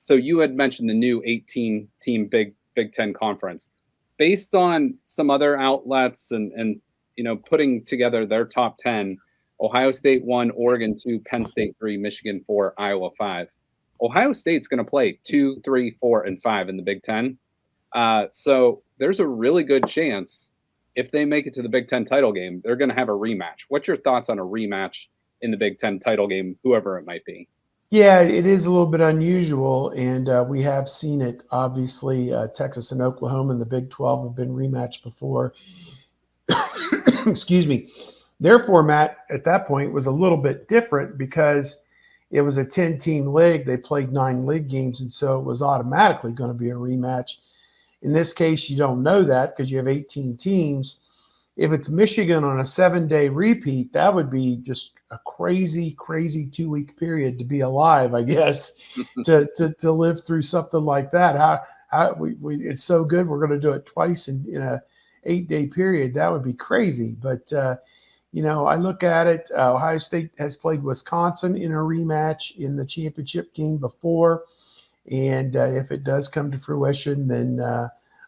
So you had mentioned the new 18-team Big Ten conference. Based on some other outlets and putting together their top 10, Ohio State 1, Oregon 2, Penn State 3, Michigan 4, Iowa 5. Ohio State's going to play 2, 3, 4, and 5 in the Big Ten. So there's a really good chance if they make it to the Big Ten title game, they're going to have a rematch. What's your thoughts on a rematch in the Big Ten title game, whoever it might be? Yeah, it is a little bit unusual, and we have seen it. Obviously, Texas and Oklahoma in the Big 12 have been rematched before. Excuse me. Their format at that point was a little bit different because it was a 10-team league. They played 9 league games, and so it was automatically going to be a rematch. In this case, you don't know that because you have 18 teams. If it's Michigan on a 7-day repeat, that would be just a crazy, crazy 2-week period to be alive, I guess, to live through something like that. It's so good. We're going to do it twice in a 8-day period. That would be crazy. But, I look at it. Ohio State has played Wisconsin in a rematch in the championship game before. And if it does come to fruition, then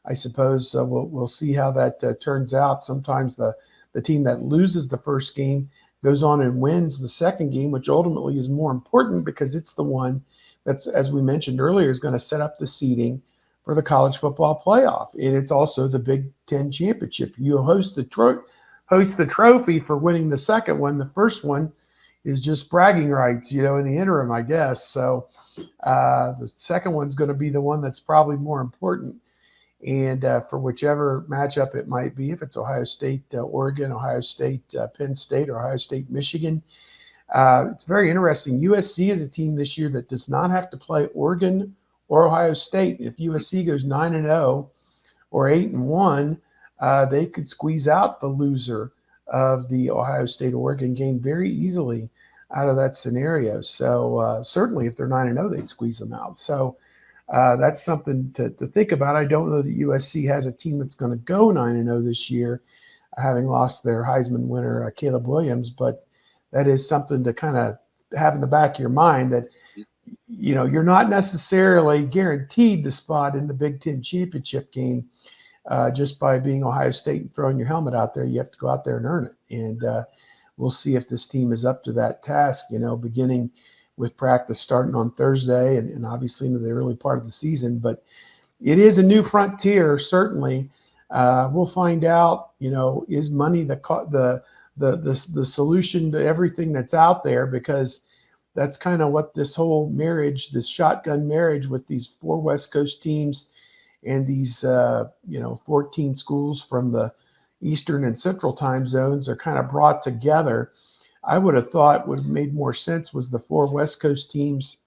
I suppose we'll see how that turns out. Sometimes the team that loses the first game goes on and wins the second game, which ultimately is more important because it's the one that's, as we mentioned earlier, is going to set up the seeding for the college football playoff. And it's also the Big Ten championship. You host the trophy for winning the second one. The first one is just bragging rights, in the interim, I guess. So the second one's going to be the one that's probably more important. And for whichever matchup it might be, if it's Ohio State, Oregon, Ohio State, Penn State, or Ohio State, Michigan, it's very interesting. USC is a team this year that does not have to play Oregon or Ohio State. If USC goes 9-0 or 8-1, they could squeeze out the loser of the Ohio State-Oregon game very easily out of that scenario. So certainly if they're 9-0, they'd squeeze them out. So that's something to think about. I don't know that USC has a team that's going to go 9-0 this year, having lost their Heisman winner, Caleb Williams, but that is something to kind of have in the back of your mind that, you're not necessarily guaranteed the spot in the Big Ten championship game just by being Ohio State and throwing your helmet out there. You have to go out there and earn it. And we'll see if this team is up to that task, beginning with practice starting on Thursday and obviously into the early part of the season. But it is a new frontier, certainly. We'll find out, is money the solution to everything that's out there, because that's kind of what this whole marriage, this shotgun marriage with these 4 West Coast teams and these, 14 schools from the Eastern and Central time zones are kind of brought together. I would have thought would have made more sense was the 4 West Coast teams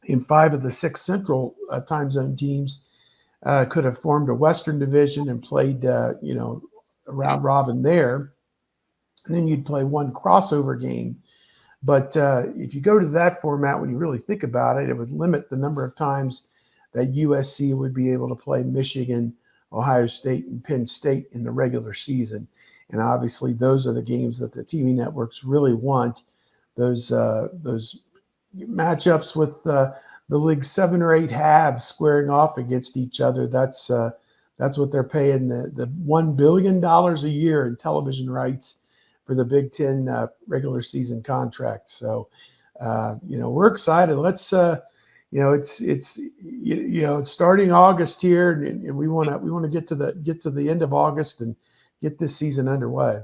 and 5 of the 6 Central time zone teams could have formed a Western division and played, a round robin there. And then you'd play one crossover game. But if you go to that format, when you really think about it, it would limit the number of times that USC would be able to play Michigan, Ohio State, and Penn State in the regular season. And obviously, those are the games that the TV networks really want. Those matchups with the league's 7 or 8 halves squaring off against each other. That's what they're paying the $1 billion a year in television rights for the Big Ten regular season contract. So, we're excited. Let's, it's starting August here, and we want to get to the end of August and get this season underway.